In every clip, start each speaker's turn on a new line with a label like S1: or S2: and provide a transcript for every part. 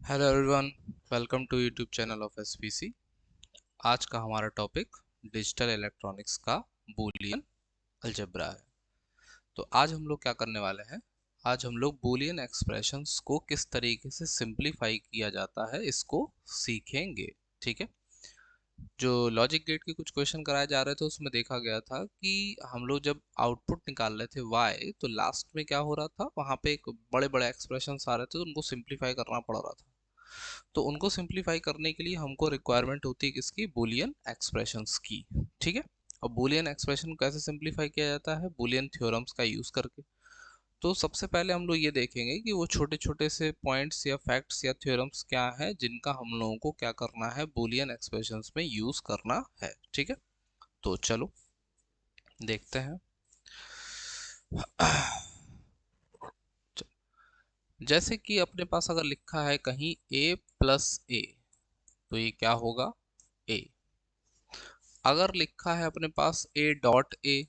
S1: Hello everyone, welcome to YouTube channel of SPC. आज का हमारा टॉपिक डिजिटल इलेक्ट्रॉनिक्स का बूलियन अलजेब्रा है। तो आज हम लोग क्या करने वाले हैं, आज हम लोग बूलियन एक्सप्रेशंस को किस तरीके से सिंपलीफाई किया जाता है इसको सीखेंगे। ठीक है। जो लॉजिक गेट के कुछ क्वेश्चन कराए जा रहे थे उसमें देखा गया था कि हम लोग जब आउटपुट निकाल रहे थे y, तो लास्ट में क्या हो रहा था, वहां पे एक बड़े बड़े एक्सप्रेशंस आ रहे थे तो उनको सिंपलीफाई करना पड़ रहा था। तो उनको सिंपलीफाई करने के लिए हमको रिक्वायरमेंट होती है किसकी, बूलियन एक्सप्रेशंस की। ठीक है। अब बूलियन एक्सप्रेशन कैसे सिंपलीफाई किया जाता है, बूलियन थ्योरम्स का यूज करके। तो सबसे पहले हम लोग ये देखेंगे कि वो छोटे छोटे से पॉइंट्स या फैक्ट्स या थ्योरम्स क्या है जिनका हम लोगों को क्या करना है, बूलियन एक्सप्रेशंस में यूज करना है। ठीक है। तो चलो देखते हैं। जैसे कि अपने पास अगर लिखा है कहीं a प्लस ए, तो ये क्या होगा, a। अगर लिखा है अपने पास a डॉट ए,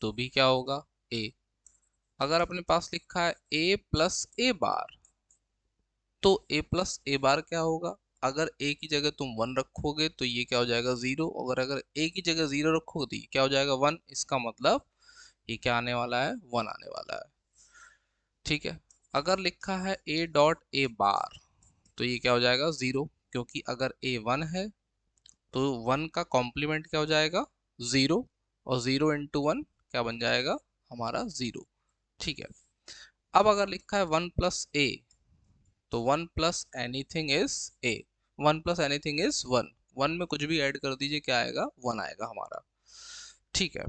S1: तो भी क्या होगा, a। अगर अपने पास लिखा है a प्लस ए बार, तो a प्लस ए बार क्या होगा। अगर a की जगह तुम 1 रखोगे तो ये क्या हो जाएगा, 0। अगर a की जगह 0 रखोगे तो ये क्या हो जाएगा, 1। इसका मतलब ये क्या आने वाला है, 1 आने वाला है। ठीक है। अगर लिखा है a डॉट ए बार, तो ये क्या हो जाएगा, 0। क्योंकि अगर a 1 है तो 1 का कॉम्प्लीमेंट क्या हो जाएगा, 0। और 0 इंटू 1 क्या बन जाएगा, हमारा 0। ठीक है। अब अगर लिखा है 1 प्लस ए, तो 1 plus anything is a. 1 plus anything is 1। 1 में कुछ भी ऐड कर दीजिए, क्या आएगा, 1 आएगा हमारा। ठीक है।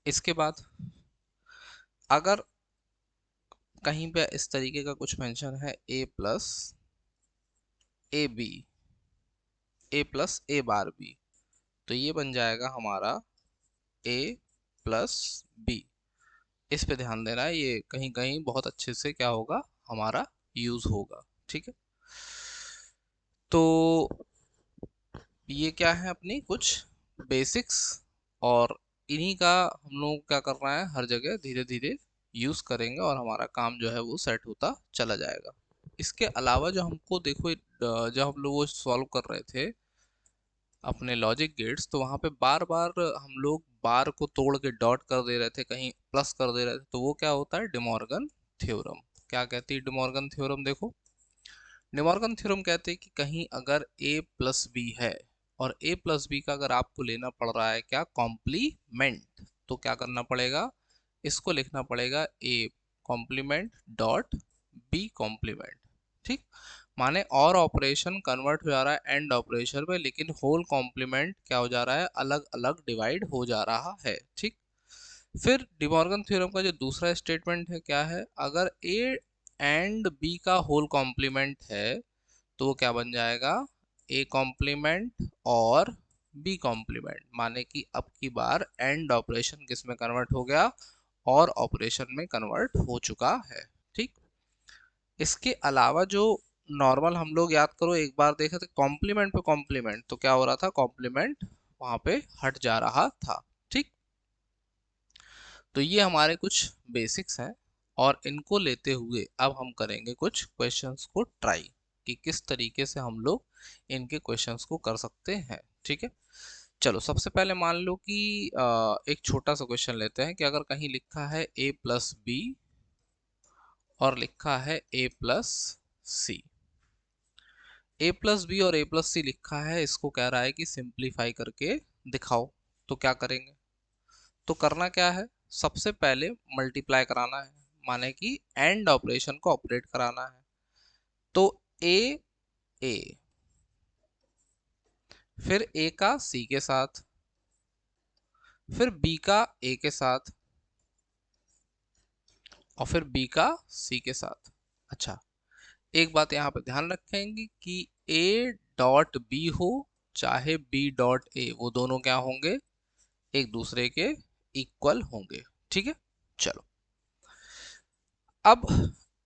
S1: इसके बाद अगर कहीं पे इस तरीके का कुछ मेंशन है, A plus A B, A plus A bar B, तो ये बन जाएगा हमारा ए प्लस बी। इस पे ध्यान देना है, ये कहीं कहीं बहुत अच्छे से क्या होगा, हमारा यूज होगा। ठीक है। तो ये क्या है, अपनी कुछ बेसिक्स, और इन्हीं का हम लोग क्या करना है, हर जगह धीरे धीरे यूज करेंगे और हमारा काम जो है वो सेट होता चला जाएगा। इसके अलावा जो हमको देखो, जब हम लोग वो सॉल्व कर रहे थे अपने लॉजिक गेट्स, तो वहां पे बार बार हम लोग बार को तोड़ के डॉट कर दे रहे थे, कहीं प्लस कर दे रहे थे, तो वो क्या होता है, डिमॉर्गन थ्योरम। क्या कहती है डिमॉर्गन थ्योरम, देखो डिमॉर्गन थ्योरम कहते हैं कि कहीं अगर a प्लस बी है और a प्लस बी का अगर आपको लेना पड़ रहा है क्या, कॉम्प्लीमेंट, तो क्या करना पड़ेगा, इसको लिखना पड़ेगा a complement dot b complement. ठीक। माने और ऑपरेशन कन्वर्ट हो जा रहा है एंड ऑपरेशन में, लेकिन होल कॉम्प्लीमेंट क्या हो जा रहा है, अलग अलग डिवाइड हो जा रहा है। ठीक। फिर डिमॉर्गन थ्योरम का जो दूसरा स्टेटमेंट है क्या है, अगर ए एंड बी का होल कॉम्प्लीमेंट है तो वो क्या बन जाएगा, ए कॉम्प्लीमेंट और बी कॉम्प्लीमेंट। माने कि अब की बार एंड ऑपरेशन किस में कन्वर्ट हो गया, और ऑपरेशन में कन्वर्ट हो चुका है। ठीक। इसके अलावा जो नॉर्मल हम लोग याद करो, एक बार देखे थे कॉम्प्लीमेंट पे कॉम्प्लीमेंट, तो क्या हो रहा था, कॉम्प्लीमेंट वहां पे हट जा रहा था। ठीक। तो ये हमारे कुछ बेसिक्स हैं, और इनको लेते हुए अब हम करेंगे कुछ क्वेश्चंस को ट्राई, कि किस तरीके से हम लोग इनके क्वेश्चंस को कर सकते हैं। ठीक है। चलो सबसे पहले मान लो कि एक छोटा सा क्वेश्चन लेते हैं कि अगर कहीं लिखा है a प्लस बी और लिखा है a plus C, a plus B और a प्लस सी लिखा है, इसको कह रहा है कि सिंप्लीफाई करके दिखाओ। तो क्या करेंगे, तो करना क्या है, सबसे पहले मल्टीप्लाई कराना है, माने कि एंड ऑपरेशन को ऑपरेट कराना है। तो ए, ए, फिर ए का सी के साथ, फिर बी का ए के साथ, और फिर बी का सी के साथ। अच्छा, एक बात यहाँ पे ध्यान रखेंगे कि ए डॉट बी हो चाहे बी डॉट ए, वो दोनों क्या होंगे, एक दूसरे के इक्वल होंगे। ठीक है। चलो अब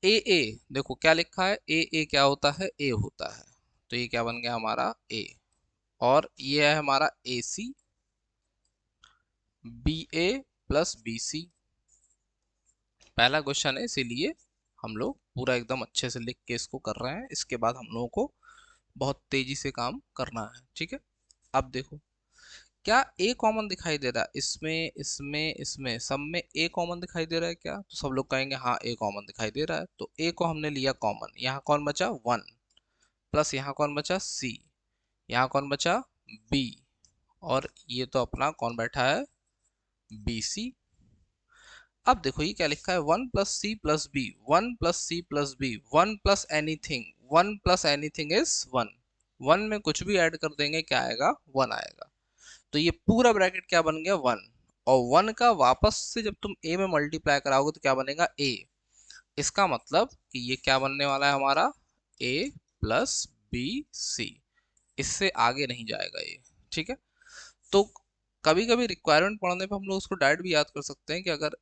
S1: ए देखो क्या लिखा है, ए क्या होता है, ए होता है, तो ये क्या बन गया हमारा ए। और ये है हमारा ए सी, बी ए प्लस बी सी। पहला क्वेश्चन है इसीलिए हम लोग पूरा एकदम अच्छे से लिख के इसको कर रहे हैं, इसके बाद हम लोगों को बहुत तेजी से काम करना है, ठीक है। अब देखो, क्या ए कॉमन दिखाई दे रहा है इसमें, इसमें, इसमें सब में ए कॉमन दिखाई दे रहा है क्या? तो सब लोग कहेंगे हाँ ए कॉमन दिखाई दे रहा है, तो ए को हमने लिया कॉमन, यहाँ कौन बचा 1, प्लस यहाँ कौन बचा सी, यहाँ कौन बचा बी, और ये तो अपना कौन बैठा है बी सी। अब देखो ये क्या लिखा है, 1 + c + b, 1 + c + b, 1 + anything, 1 + anything is 1, 1 में कुछ भी ऐड कर देंगे क्या आएगा 1 आएगा। तो ये पूरा ब्रैकेट क्या बन गया 1, और 1 का वापस से जब तुम a में मल्टीप्लाई कराओगे तो क्या बनेगा a। इसका मतलब कि ये क्या बनने वाला है हमारा a + b c, इससे आगे नहीं जाएगा ये, ठीक है। तो कभी कभी रिक्वायरमेंट पढ़ने पे हम लोग उसको डायरेक्ट भी याद कर सकते हैं कि अगर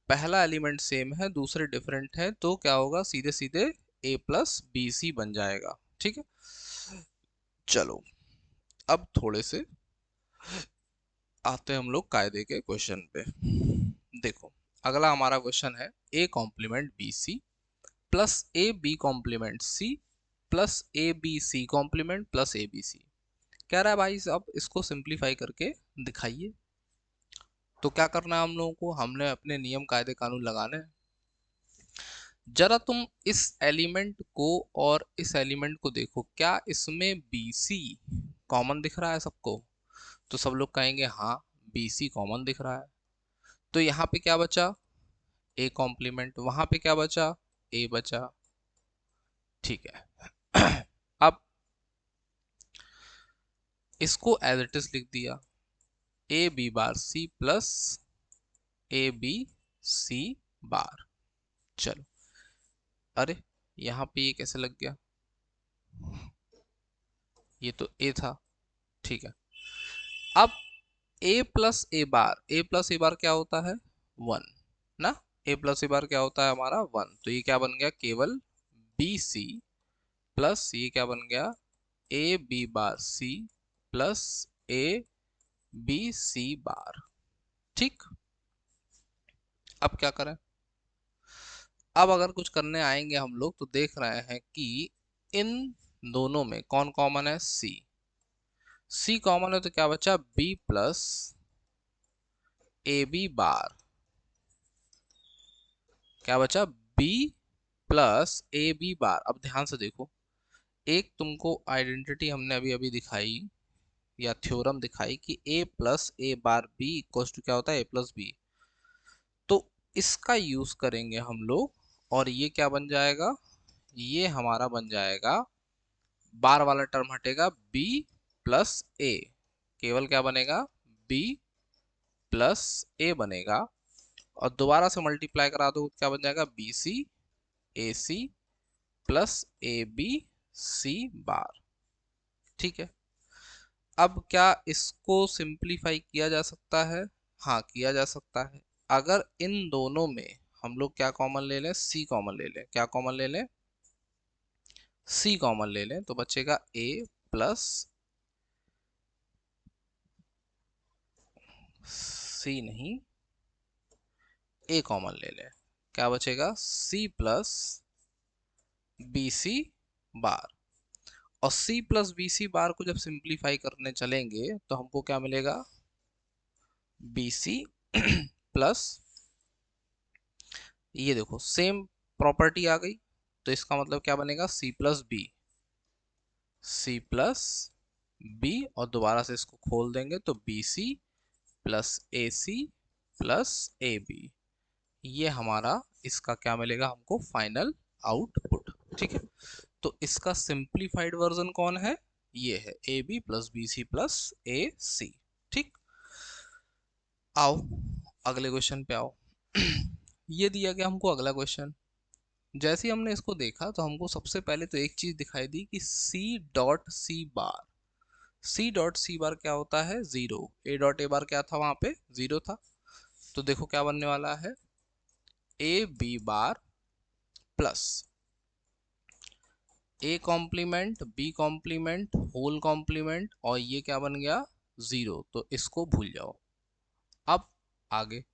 S1: पहला एलिमेंट सेम है दूसरे डिफरेंट है तो क्या होगा, सीधे सीधे a + bc बन जाएगा, ठीक है। चलो अब थोड़े से आते हैं हम लोग कायदे के क्वेश्चन पे। देखो अगला हमारा क्वेश्चन है a complement B C plus A B complement C plus A B C complement plus A B C. कह रहा है भाई अब इसको सिंप्लीफाई करके दिखाइए। तो क्या करना है हम लोगों को, हमने अपने नियम कायदे कानून लगाने हैं। जरा तुम इस एलिमेंट को और इस एलिमेंट को देखो, क्या इसमें बी सी कॉमन दिख रहा है सबको? तो सब लोग कहेंगे हाँ बी सी कॉमन दिख रहा है। तो यहाँ पे क्या बचा ए कॉम्प्लीमेंट, वहां पे क्या बचा ए बचा, ठीक है। अब इसको एज इट इज लिख दिया, A B bar C plus A B C bar. चलो, अरे यहाँ पे ये कैसे लग गया, ये तो ए था, ठीक है। अब a + a बार क्या होता है 1 ना, a + a बार क्या होता है हमारा 1, तो ये क्या बन गया केवल बी सी प्लस ये क्या बन गया A B bar C plus A B C bar, ठीक। अब क्या करें, अब अगर कुछ करने आएंगे हम लोग तो देख रहे हैं कि इन दोनों में कौन कॉमन है सी, सी कॉमन है तो क्या बचा B plus A B bar, क्या बचा B plus A B bar. अब ध्यान से देखो, एक तुमको आइडेंटिटी हमने अभी अभी दिखाई या थ्योरम दिखाई कि a + a bar b equals to क्या होता है a + b, तो इसका यूज करेंगे हम लोग और ये क्या बन जाएगा, ये हमारा बन जाएगा, बार वाला टर्म हटेगा b + a, केवल क्या बनेगा b + a बनेगा, और दोबारा से मल्टीप्लाई करा दो क्या बन जाएगा B C A C plus A B C bar, ठीक है। अब क्या इसको सिंप्लीफाई किया जा सकता है? हाँ किया जा सकता है। अगर इन दोनों में हम लोग क्या कॉमन ले लें, सी कॉमन ले लें, क्या कॉमन ले लें सी कॉमन ले लें, तो बचेगा a प्लस सी नहीं a कॉमन ले लें, क्या बचेगा c प्लस बी सी बार, और c प्लस बी सी बार को जब सिंप्लीफाई करने चलेंगे तो हमको क्या मिलेगा बी सी प्लस, ये देखो सेम प्रॉपर्टी आ गई, तो इसका मतलब क्या बनेगा C plus B, C plus B, और दोबारा से इसको खोल देंगे तो B C plus A C plus A B, ये हमारा इसका क्या मिलेगा हमको फाइनल आउटपुट, ठीक है। तो इसका सिंप्लीफाइड वर्जन कौन है, ये है A B plus B C plus A C, ठीक। आओ अगले क्वेश्चन पे आओ। ये दिया गया हमको अगला क्वेश्चन, जैसे ही हमने इसको देखा तो हमको सबसे पहले तो एक चीज दिखाई दी कि c.c बार, c.c बार क्या होता है 0, a.a बार क्या था वहां पे 0 था, तो देखो क्या बनने वाला है A B bar plus A complement B complement whole complement, और ये क्या बन गया 0, तो इसको भूल जाओ। अब आगे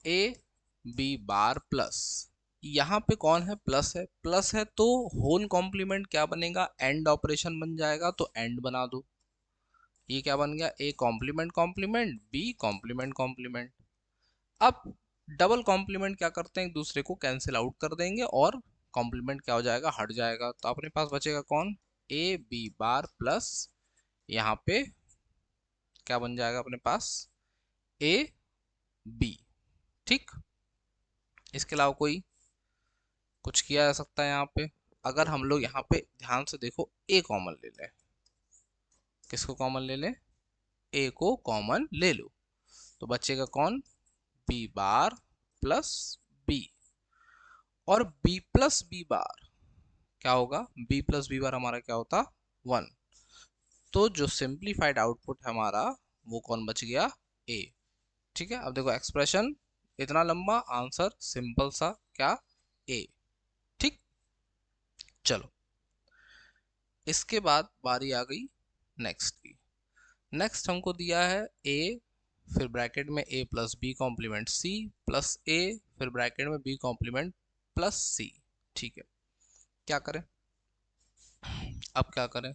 S1: ए बी बार प्लस यहाँ पे कौन है, प्लस है तो होल कॉम्प्लीमेंट क्या बनेगा, एंड ऑपरेशन बन जाएगा, तो एंड बना दो। ये क्या बन गया, A complement complement, B complement complement. अब डबल कॉम्प्लीमेंट क्या करते हैं, एक दूसरे को कैंसिल आउट कर देंगे और कॉम्प्लीमेंट क्या हो जाएगा, हट जाएगा। तो अपने पास बचेगा कौन, ए बी बार प्लस, यहाँ पे क्या बन जाएगा अपने पास, ए बी। ठीक, इसके अलावा कोई कुछ किया जा सकता है यहाँ पे। अगर हम लोग यहाँ पे ध्यान से देखो, ए कॉमन ले लें, किसको कॉमन ले लें, ए को कॉमन ले लो, तो बचेगा कौन, बी बार प्लस बी। और बी प्लस बी बार क्या होगा, बी प्लस बी बार हमारा क्या होता, 1। तो जो सिंप्लीफाइड आउटपुट है हमारा, वो कौन बच गया, ए। ठीक है, अब देखो एक्सप्रेशन इतना लंबा, आंसर सिंपल सा क्या, ए। ठीक, चलो इसके बाद बारी आ गई नेक्स्ट की। नेक्स्ट हमको दिया है ए, फिर ब्रैकेट में A plus B complement C plus A, फिर ब्रैकेट में बी कॉम्प्लीमेंट प्लस सी। ठीक है, क्या करें, अब क्या करें,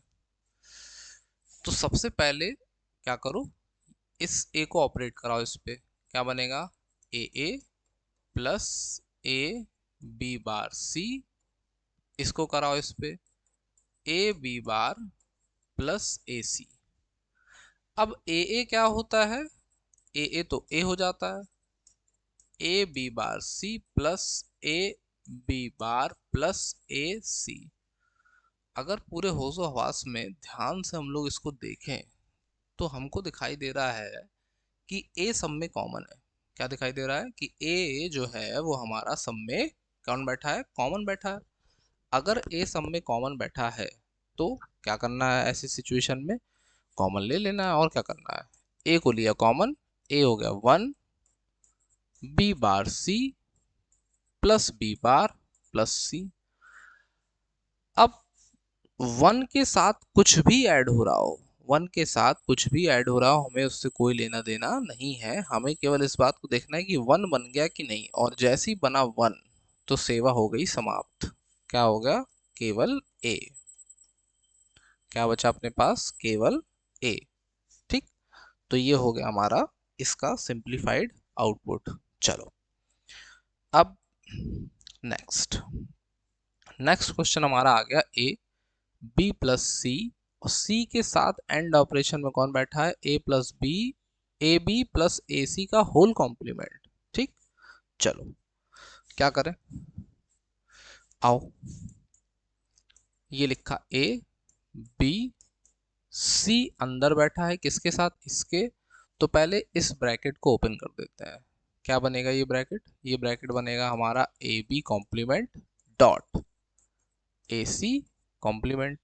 S1: तो सबसे पहले क्या करो, इस ए को ऑपरेट कराओ इस पे, क्या बनेगा, ए प्लस ए बी बार सी, इसको कराओ इस पे, ए बी बार प्लस ए सी। अब ए क्या होता है, ए तो ए हो जाता है, A B bar C plus A B bar plus A C. अगर पूरे होशो हवास में ध्यान से हम लोग इसको देखें तो हमको दिखाई दे रहा है कि ए सब में कॉमन है। क्या दिखाई दे रहा है कि ए जो है वो हमारा सब में कौन बैठा है, कॉमन बैठा है। अगर ए सब में कॉमन बैठा है तो क्या करना है, ऐसी सिचुएशन में कॉमन ले लेना है, और क्या करना है, ए को लिया कॉमन, ए हो गया 1, B bar C plus B bar plus C. अब 1 के साथ कुछ भी ऐड हो रहा हो, 1 के साथ कुछ भी ऐड हो रहा हो, हमें उससे कोई लेना देना नहीं है। हमें केवल इस बात को देखना है कि 1 बन गया कि नहीं, और जैसे ही बना 1 तो सेवा हो गई समाप्त। क्या होगा, केवल ए, क्या बचा अपने पास, केवल ए। ठीक, तो ये हो गया हमारा इसका सिंप्लीफाइड आउटपुट। चलो अब नेक्स्ट नेक्स्ट क्वेश्चन हमारा आ गया, ए बी प्लस सी, और सी के साथ एंड ऑपरेशन में कौन बैठा है, A plus B, A B plus A C का होल कॉम्प्लीमेंट। ठीक, चलो क्या करें, आओ, ये लिखा ए बी सी अंदर बैठा है किसके साथ, इसके, तो पहले इस ब्रैकेट को ओपन कर देते हैं। क्या बनेगा ये ब्रैकेट, ये ब्रैकेट बनेगा हमारा A B complement dot A C complement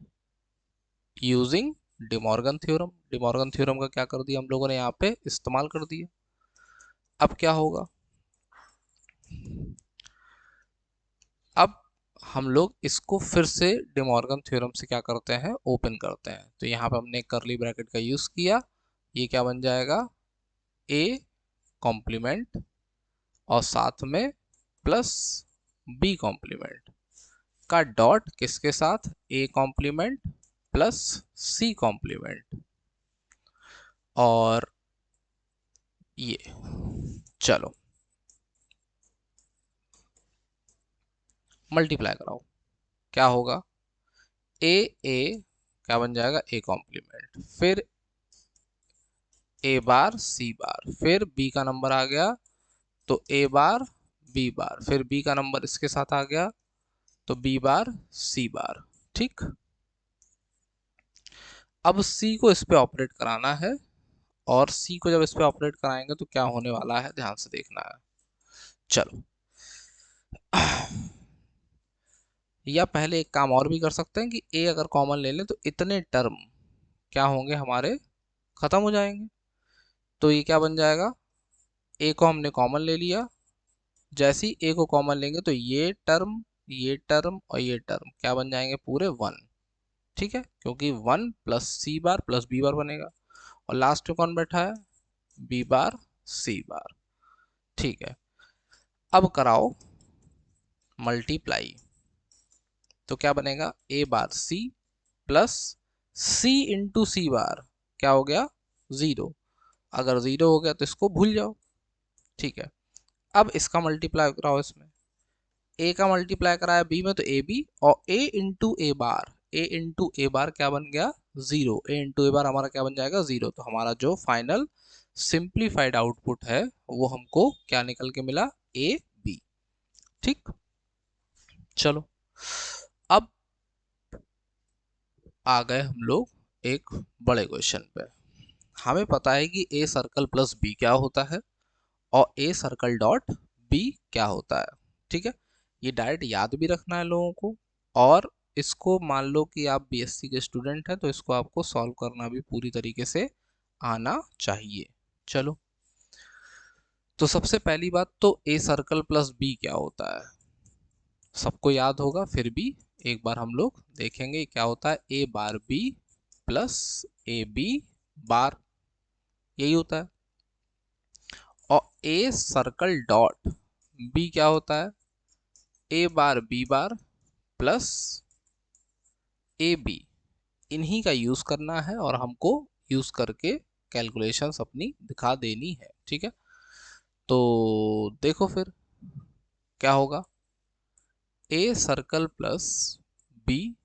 S1: using De Morgan theorem. De Morgan theorem का क्या कर दिया हम लोगों ने यहाँ पे इस्तेमाल कर दिया। अब क्या होगा, अब हम लोग इसको फिर से डिमॉर्गन थ्योरम से क्या करते हैं, ओपन करते हैं। तो यहाँ पे हमने कर्ली ब्रैकेट का यूज किया, ये क्या बन जाएगा, ए कॉम्प्लीमेंट और साथ में प्लस बी कॉम्प्लीमेंट का डॉट किसके साथ, A complement plus C complement, और ये, चलो मल्टीप्लाई कराओ, क्या होगा, ए क्या बन जाएगा, ए कॉम्प्लीमेंट, फिर ए बार सी बार, फिर बी का नंबर आ गया तो ए बार बी बार, फिर बी का नंबर इसके साथ आ गया तो बी बार सी बार। ठीक, अब सी को इस पे ऑपरेट कराना है, और सी को जब इस पे ऑपरेट कराएंगे तो क्या होने वाला है, ध्यान से देखना है। चलो या पहले एक काम और भी कर सकते हैं कि ए अगर कॉमन ले लें तो इतने टर्म क्या होंगे हमारे, खत्म हो जाएंगे। तो ये क्या बन जाएगा, ए को हमने कॉमन ले लिया, जैसे ही ए को कॉमन लेंगे तो ये टर्म और ये टर्म क्या बन जाएंगे, पूरे 1। ठीक है, क्योंकि 1 प्लस सी बार प्लस बी बार बनेगा, और लास्ट में कौन बैठा है, बी बार सी बार। ठीक है, अब कराओ मल्टीप्लाई, तो क्या बनेगा A bar C plus C into सी बार, क्या हो गया 0। अगर 0 हो गया तो इसको भूल जाओ, ठीक है। अब इसका मल्टीप्लाई कराओ, इसमें ए का मल्टीप्लाई कराया बी में तो ए बी, और ए इंटू ए बार क्या बन गया 0। ए इंटू ए बार हमारा क्या बन जाएगा 0। तो हमारा जो फाइनल सिंप्लीफाइड आउटपुट है वो हमको क्या निकल के मिला ए बी। ठीक, चलो अब आ गए हम लोग एक बड़े क्वेश्चन पे। हमें पता है कि ए सर्कल प्लस बी क्या होता है और ए सर्कल डॉट बी क्या होता है, ठीक है। ये डायरेक्ट याद भी रखना है लोगों को, और इसको मान लो कि आप बीएससी के स्टूडेंट हैं तो इसको आपको सॉल्व करना भी पूरी तरीके से आना चाहिए। चलो, तो सबसे पहली बात तो ए सर्कल प्लस बी क्या होता है सबको याद होगा, फिर भी एक बार हम लोग देखेंगे क्या होता है। A bar B plus A B bar, यही होता है। और ए सर्कल डॉट बी क्या होता है, A bar B bar plus A B, इन्हीं का यूज करना है और हमको यूज करके कैलकुलेशंस अपनी दिखा देनी है, ठीक है। तो देखो फिर क्या होगा, ए सर्कल प्लस बी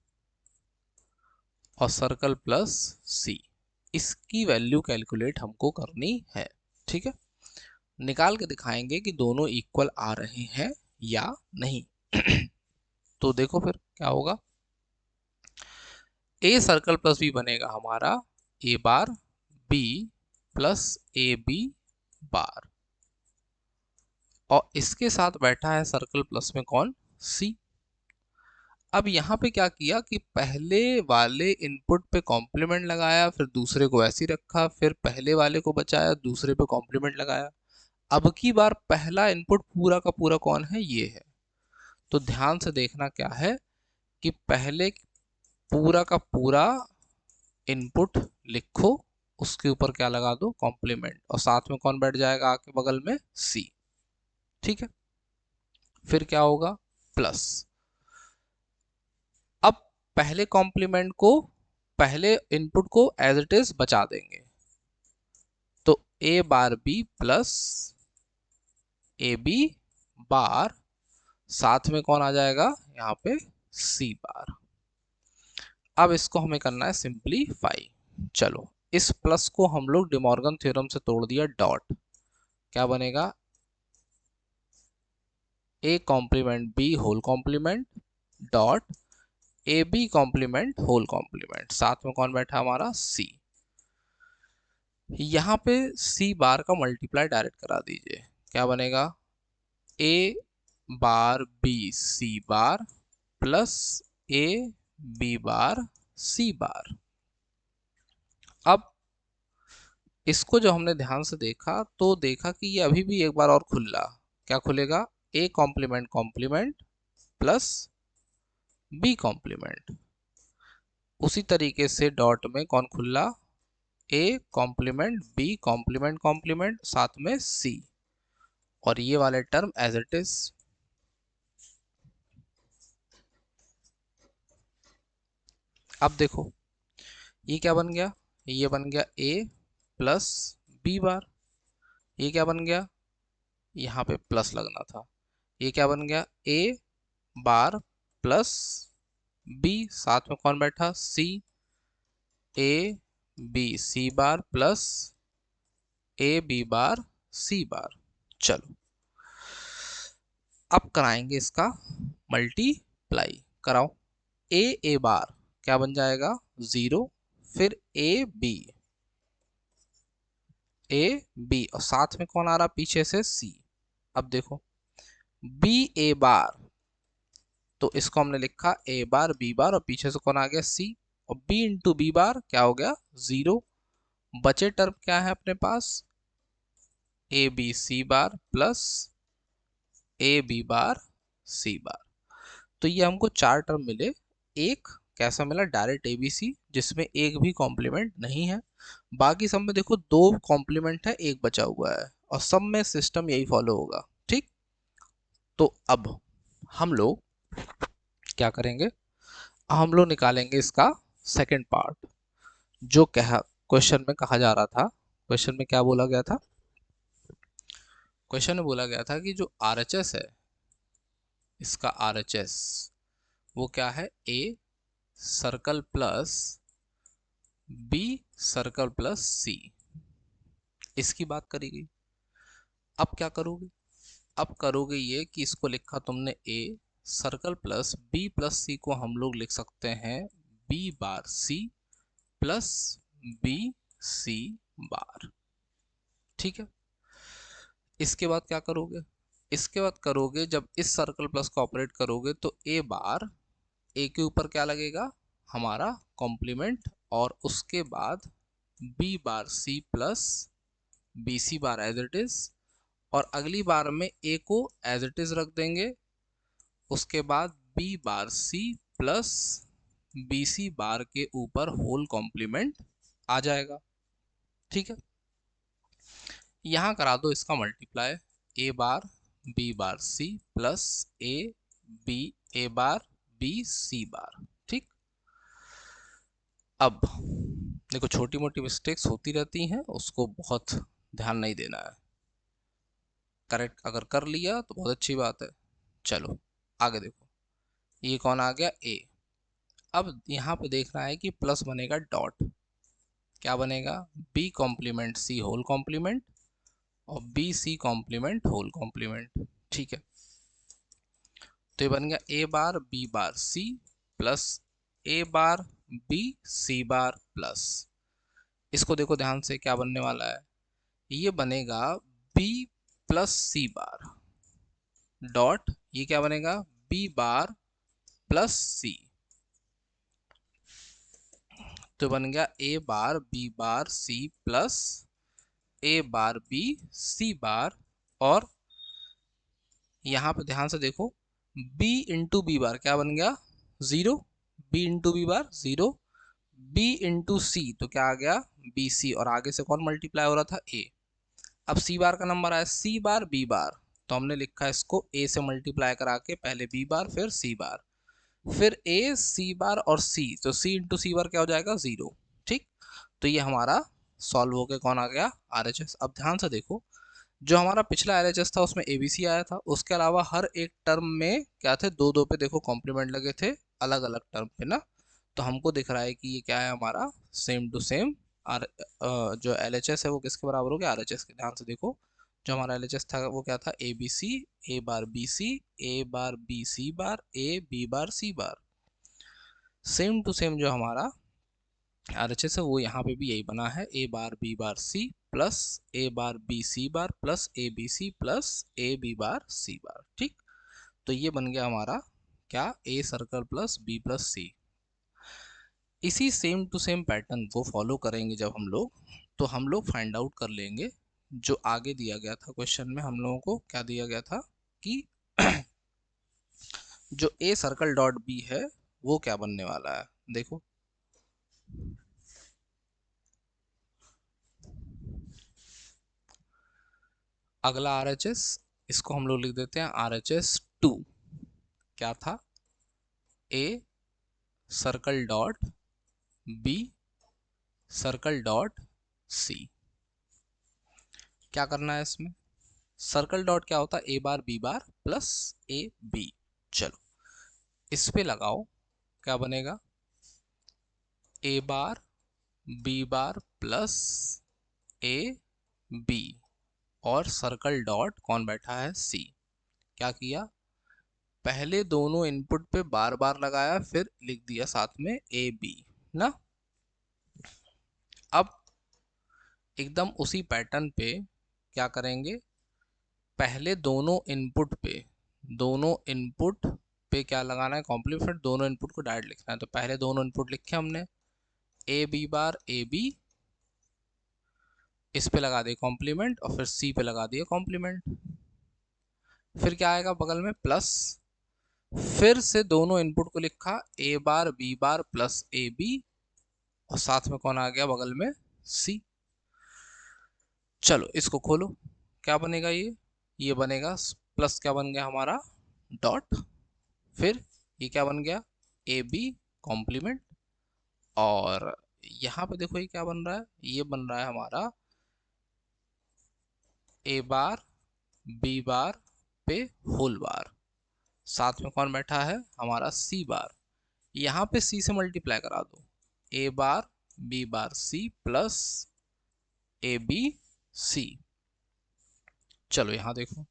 S1: और सर्कल प्लस सी, इसकी वैल्यू कैलकुलेट हमको करनी है, ठीक है। निकाल के दिखाएंगे कि दोनों इक्वल आ रहे हैं या नहीं। तो देखो फिर क्या होगा, ए सर्कल प्लस बी बनेगा हमारा A bar B plus A B bar, और इसके साथ बैठा है सर्कल प्लस में कौन सी। अब यहाँ पे क्या किया कि पहले वाले इनपुट पे कॉम्प्लीमेंट लगाया, फिर दूसरे को ऐसे ही रखा, फिर पहले वाले को बचाया, दूसरे पे कॉम्प्लीमेंट लगाया। अब की बार पहला इनपुट पूरा का पूरा कौन है, ये है। तो ध्यान से देखना क्या है कि पहले पूरा का पूरा इनपुट लिखो, उसके ऊपर क्या लगा दो कॉम्प्लीमेंट, और साथ में कौन बैठ जाएगा आके बगल में सी, ठीक है। फिर क्या होगा प्लस, अब पहले कॉम्प्लीमेंट को, पहले इनपुट को एज इट इज बचा देंगे, तो A bar B plus A B bar, साथ में कौन आ जाएगा यहाँ पे सी बार। अब इसको हमें करना है सिंपलीफाई। चलो, इस प्लस को हम लोग डिमॉर्गन थ्योरम से तोड़ दिया, डॉट क्या बनेगा A complement B whole complement dot A B complement whole complement, साथ में कौन बैठा हमारा सी। यहाँ पे सी बार का मल्टीप्लाई डायरेक्ट करा दीजिए, क्या बनेगा A bar B C bar plus A B bar C bar. अब इसको जो हमने ध्यान से देखा तो देखा कि ये अभी भी एक बार और खुला, क्या खुलेगा A complement complement plus B complement, उसी तरीके से डॉट में कौन खुला A complement B complement complement साथ में सी, और ये वाले टर्म एज इट इज। अब देखो ये क्या बन गया, ये बन गया ए प्लस बी बार, ये क्या बन गया यहाँ पे प्लस लगना था, ये क्या बन गया ए बार प्लस बी, साथ में कौन बैठा C, A B C bar plus A B bar C bar. चलो अब कराएंगे इसका मल्टीप्लाई, कराओ ए बार क्या बन जाएगा 0, फिर ए बी और साथ में कौन आ रहा पीछे से सी। अब देखो बी ए बार, तो इसको हमने लिखा ए बार बी बार और पीछे से कौन आ गया सी, और बी इंटू बी बार क्या हो गया 0। बचे टर्म क्या है अपने पास A B C bar plus A B bar C bar. तो ये हमको 4 टर्म मिले, एक कैसा मिला डायरेक्ट एबीसी जिसमें एक भी कॉम्प्लीमेंट नहीं है, बाकी सब में देखो 2 कॉम्प्लीमेंट है, एक बचा हुआ है, और सब में सिस्टम यही फॉलो होगा, ठीक। तो अब हम लोग क्या करेंगे, हम लोग निकालेंगे इसका सेकंड पार्ट, जो कहा क्वेश्चन में कहा जा रहा था। क्वेश्चन में क्या बोला गया था, क्वेश्चन में बोला गया था कि जो आरएचएस है, इसका आरएचएस वो क्या है, A circle plus B circle plus C, इसकी बात करेगी। अब क्या करोगे, अब करोगे ये कि इसको लिखा तुमने A circle plus B plus C को हम लोग लिख सकते हैं B bar C plus B C bar. ठीक है, इसके बाद क्या करोगे, इसके बाद करोगे जब इस सर्कल प्लस को ऑपरेट करोगे तो ए बार, ए के ऊपर क्या लगेगा, हमारा कॉम्प्लीमेंट, और उसके बाद B bar C plus B C bar as it is, और अगली बार में ए को एज इट इज रख देंगे, उसके बाद B bar C plus B C bar के ऊपर होल कॉम्प्लीमेंट आ जाएगा। ठीक है, यहां करा दो इसका multiply, A bar B bar C plus A B A bar B C bar. ठीक, अब देखो छोटी मोटी मिस्टेक्स होती रहती हैं, उसको बहुत ध्यान नहीं देना है, करेक्ट अगर कर लिया तो बहुत अच्छी बात है। चलो आगे देखो, ये कौन आ गया, ए। अब यहाँ पे देखना है कि प्लस बनेगा डॉट, क्या बनेगा, B complement C whole complement और B C complement whole complement. ठीक है, तो ये बन गया A bar B bar C plus A bar B C bar plus, इसको देखो ध्यान से क्या बनने वाला है, ये बनेगा बी प्लस सी बार डॉट, ये क्या बनेगा, बी बार प्लस सी, तो बन गया A bar B bar C plus A bar B C बार, और यहां पे ध्यान से देखो b इंटू बी बार क्या बन गया, zero, b into B bar zero, b into C तो क्या आ गया बी सी, और आगे से कौन मल्टीप्लाई हो रहा था, a। अब सी बार का नंबर आया सी बार बी बार, तो हमने लिखा इसको a से मल्टीप्लाई करा के पहले b बार फिर c बार, फिर a c बार और c, तो c इंटू सी बार क्या हो जाएगा, जीरो। ठीक, तो ये हमारा सॉल्व हो के कौन आ गया, RHS। अब ध्यान से देखो, जो हमारा पिछला LHS था उसमें ABC आया था, उसके अलावा हर एक टर्म में क्या थे, दो दो पे देखो कॉम्प्लीमेंट लगे थे अलग अलग टर्म पे ना, तो हमको दिख रहा है कि ये क्या है हमारा सेम टू सेम आर, जो LHS है वो किसके बराबर हो गया, RHS के। ध्यान से देखो, जो हमारा LHS था वो क्या था, ABC A bar B C A bar B C bar A B bar C bar, same to same जो हमारा RHS है वो यहाँ पे भी यही बना है, A bar B bar C plus A bar B C bar plus A B C plus A B bar C bar. ठीक, तो ये बन गया हमारा क्या, A circle plus B plus C. इसी सेम टू सेम पैटर्न को follow करेंगे जब हम लोग, तो हम लोग फाइंड आउट कर लेंगे जो आगे दिया गया था क्वेश्चन में, हम लोगों को क्या दिया गया था कि जो ए सर्कल डॉट बी है वो क्या बनने वाला है, देखो अगला RHS, इसको हम लोग लिख देते हैं RHS 2, क्या था, A circle dot B circle dot C. क्या करना है इसमें, सर्कल डॉट क्या होता है, A bar B bar plus A B, चलो इस पे लगाओ, क्या बनेगा, A bar B bar plus A B, और सर्कल डॉट कौन बैठा है, सी। क्या किया, पहले दोनों इनपुट पे बार बार लगाया फिर लिख दिया साथ में ए बी ना। अब एकदम उसी पैटर्न पे क्या करेंगे, पहले दोनों इनपुट पे क्या लगाना है, कॉम्प्लीमेंट, फिर दोनों इनपुट को डायरेक्ट लिखना है, तो पहले दोनों इनपुट लिखे हमने, ए बी बार ए बी, इस पे लगा दिए कॉम्प्लीमेंट और फिर सी पे लगा दिए कॉम्प्लीमेंट, फिर क्या आएगा बगल में प्लस, फिर से दोनों इनपुट को लिखा A bar B bar plus A B, और साथ में कौन आ गया बगल में, सी। चलो इसको खोलो, क्या बनेगा ये बनेगा प्लस, क्या बन गया हमारा डॉट, फिर ये क्या बन गया, ए बी कॉम्प्लीमेंट। और यहाँ पे देखो ये क्या बन रहा है, ये बन रहा है हमारा ए बार बी बार पे होल बार, साथ में कौन बैठा है, हमारा सी बार। यहाँ पे सी से मल्टीप्लाई करा दो, A bar B bar C plus A B C. चलो यहाँ देखो,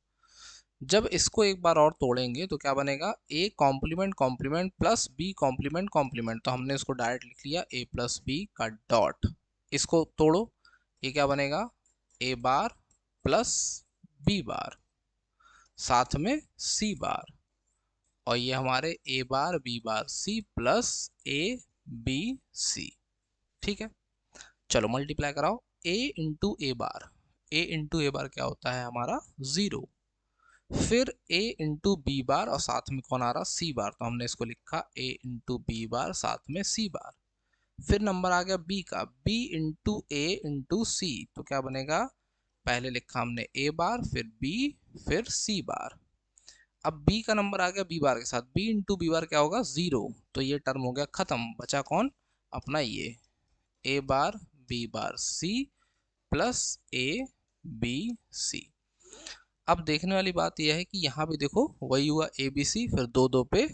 S1: जब इसको एक बार और तोड़ेंगे तो क्या बनेगा, A complement complement plus B complement complement, तो हमने इसको डायरेक्ट लिख लिया ए प्लस बी का डॉट। इसको तोड़ो, ये क्या बनेगा, A bar plus B bar साथ में सी बार, और ये हमारे A bar B bar C plus A B C. ठीक है, चलो मल्टीप्लाई कराओ, ए इंटू ए बार, ए इंटू ए बार क्या होता है हमारा 0, फिर a इंटू बी बार और साथ में कौन आ रहा, सी बार, तो हमने इसको लिखा a इंटू बी बार साथ में सी बार। फिर नंबर आ गया b का, b into a into C, तो क्या बनेगा, पहले लिखा हमने a बार फिर b फिर c बार। अब b का नंबर आ गया b बार के साथ, b इंटू बी बार क्या होगा 0, तो ये टर्म हो गया खत्म, बचा कौन, अपना ये a bar b bar c plus a b c। अब देखने वाली बात यह है कि यहाँ भी देखो वही हुआ, ए बी सी, फिर दो दो पे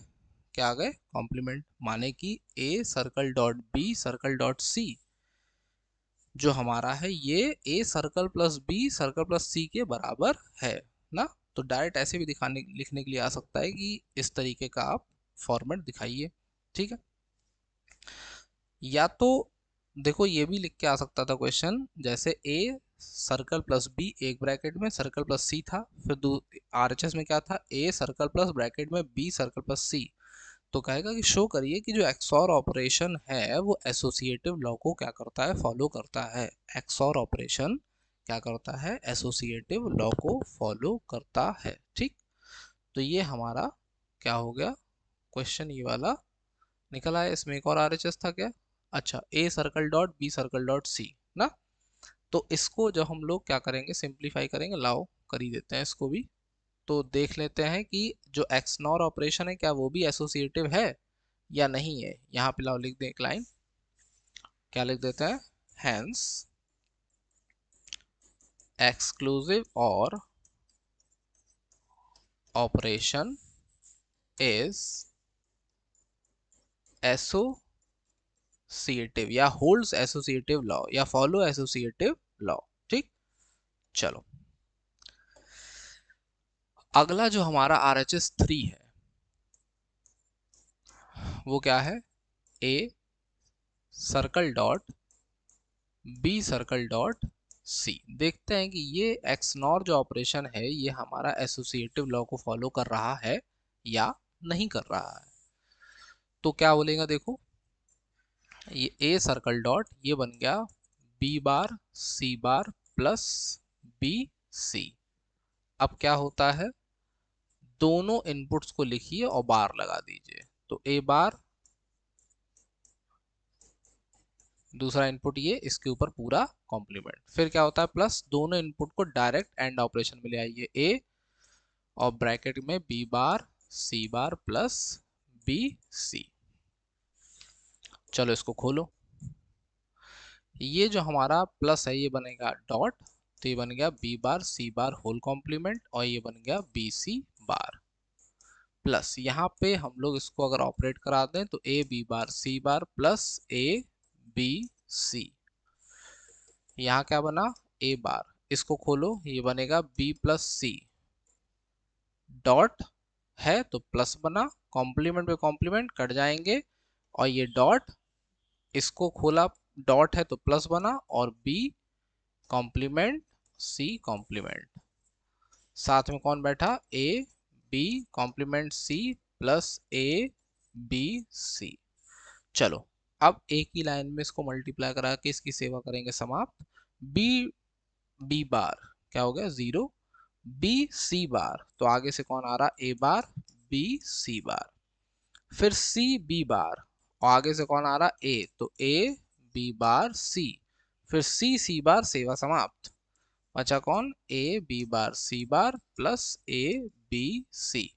S1: क्या आ गए, कॉम्प्लीमेंट, माने कि A circle dot B circle dot C जो हमारा है ये A circle plus B circle plus C के बराबर है ना। तो डायरेक्ट ऐसे भी दिखाने लिखने के लिए आ सकता है कि इस तरीके का आप फॉर्मेट दिखाइए। ठीक है, या तो देखो ये भी लिख के आ सकता था क्वेश्चन, जैसे ए सर्कल प्लस बी एक ब्रैकेट में सर्कल प्लस सी था, फिर आरएचएस में क्या था, ए सर्कल प्लस ब्रैकेट में बी सर्कल प्लस सी। तो कहेगा कि शो करिए कि जो एक्सॉर ऑपरेशन है वो एसोसिएटिव लॉ को क्या करता है, फॉलो करता है। एक्सॉर ऑपरेशन क्या करता है, एसोसिएटिव लॉ को फॉलो करता है। ठीक, तो ये हमारा क्या हो गया, क्वेश्चन ये वाला निकल आया। इसमें एक और आरएचएस था क्या, अच्छा A circle dot B circle dot C ना। तो इसको जब हम लोग क्या करेंगे, सिंप्लीफाई करेंगे, लाओ कर ही देते हैं इसको भी। तो देख लेते हैं कि जो एक्स नॉर ऑपरेशन है क्या वो भी एसोसिएटिव है या नहीं है। यहाँ पे लाओ लिख दें एक लाइन, क्या लिख देते हैं, हैंस एक्सक्लूसिव और ऑपरेशन इज एसोसिएटिव या होल्ड्स एसोसिएटिव लॉ या फॉलो एसोसिएटिव लॉ। ठीक, चलो अगला जो हमारा RHS 3 है वो क्या है, A circle dot B circle dot C. देखते हैं कि ये एक्स नॉर जो ऑपरेशन है ये हमारा एसोसिएटिव लॉ को फॉलो कर रहा है या नहीं कर रहा है। तो क्या बोलेगा, देखो ये ए सर्कल डॉट ये बन गया B bar C bar plus B सी। अब क्या होता है, दोनों इनपुट्स को लिखिए और बार लगा दीजिए, तो ए बार दूसरा इनपुट ये इसके ऊपर पूरा कॉम्प्लीमेंट, फिर क्या होता है प्लस दोनों इनपुट को डायरेक्ट एंड ऑपरेशन में ले आइए, ए और ब्रैकेट में B bar C bar plus B C. चलो इसको खोलो, ये जो हमारा प्लस है ये बनेगा डॉट, तो ये बन गया बी बार सी बार होल कॉम्प्लीमेंट और ये बन गया बी सी बार प्लस, यहाँ पे हम लोग इसको अगर ऑपरेट करा दें तो A B bar C bar plus A B C. यहाँ क्या बना, ए बार, इसको खोलो ये बनेगा बी प्लस सी, डॉट है तो प्लस बना, कॉम्प्लीमेंट पे कॉम्प्लीमेंट कट जाएंगे और ये डॉट, इसको खोला डॉट है तो प्लस बना, और बी कॉम्प्लीमेंट सी कॉम्प्लीमेंट, साथ में कौन बैठा, A B complement C plus A B C. चलो अब एक ही लाइन में इसको मल्टीप्लाई करा के इसकी सेवा करेंगे समाप्त। बी बी बार क्या हो गया 0, बी सी बार तो आगे से कौन आ रहा, ए बार बी सी बार, फिर सी बी बार और आगे से कौन आ रहा, ए, तो ए बी बार सी, फिर सी सी बार, सेवा समाप्त, बचा कौन, A B bar C bar plus A B C.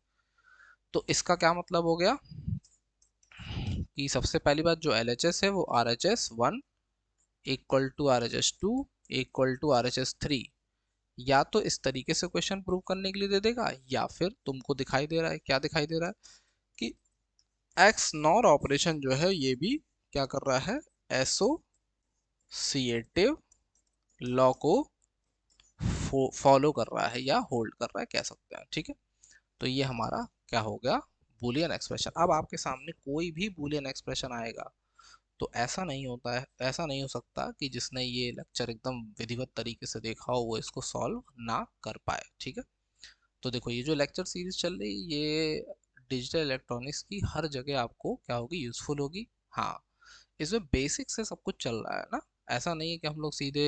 S1: तो इसका क्या मतलब हो गया कि सबसे पहली बात, जो LHS है वो RHS 1 equal to RHS 2 equal to RHS 3। या तो इस तरीके से क्वेश्चन प्रूव करने के लिए दे देगा, या फिर तुमको दिखाई दे रहा है, क्या दिखाई दे रहा है कि एक्स नॉर ऑपरेशन जो है ये भी क्या कर रहा है, एसोसिएटिव लॉ को फॉलो कर रहा है या होल्ड कर रहा है, कह सकते हैं। ठीक है, तो ये हमारा क्या हो गया, बुलियन एक्सप्रेशन। अब आपके सामने कोई भी बुलियन एक्सप्रेशन आएगा तो ऐसा नहीं होता है, ऐसा नहीं हो सकता कि जिसने ये लेक्चर एकदम विधिवत तरीके से देखा हो वो इसको सॉल्व ना कर पाए। ठीक है, तो देखो ये जो लेक्चर सीरीज चल रही है ये डिजिटल इलेक्ट्रॉनिक्स की हर जगह आपको क्या होगी, यूजफुल होगी। हाँ, इसमें बेसिक से सब कुछ चल रहा है ना। ऐसा नहीं है कि हम लोग सीधे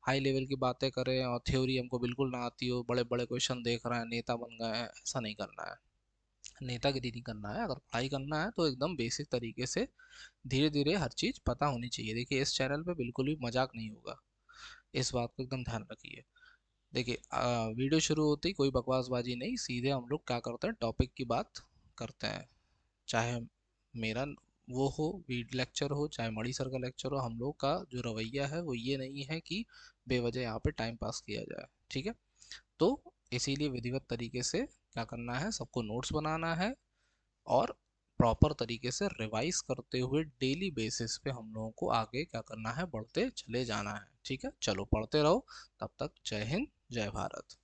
S1: हाई लेवल की बातें करें और थ्योरी हमको बिल्कुल ना आती हो, बड़े बड़े क्वेश्चन देख रहे हैं, नेता बन गए हैं, ऐसा नहीं करना है। नेतागिरी नहीं करना है। अगर पढ़ाई करना है तो एकदम बेसिक तरीके से धीरे धीरे हर चीज़ पता होनी चाहिए। देखिए इस चैनल पे बिल्कुल भी मजाक नहीं होगा, इस बात को एकदम ध्यान रखिए। देखिए वीडियो शुरू होते ही कोई बकवासबाजी नहीं, सीधे हम लोग क्या करते हैं, टॉपिक की बात करते हैं। चाहे मेरा वो हो वीड लेक्चर हो, चाहे मणि सर का लेक्चर हो, हम लोग का जो रवैया है वो ये नहीं है कि बेवजह यहाँ पे टाइम पास किया जाए। ठीक है, तो इसीलिए विधिवत तरीके से क्या करना है, सबको नोट्स बनाना है और प्रॉपर तरीके से रिवाइज करते हुए डेली बेसिस पे हम लोगों को आगे क्या करना है, बढ़ते चले जाना है। ठीक है, चलो पढ़ते रहो। तब तक जय हिंद, जय भारत।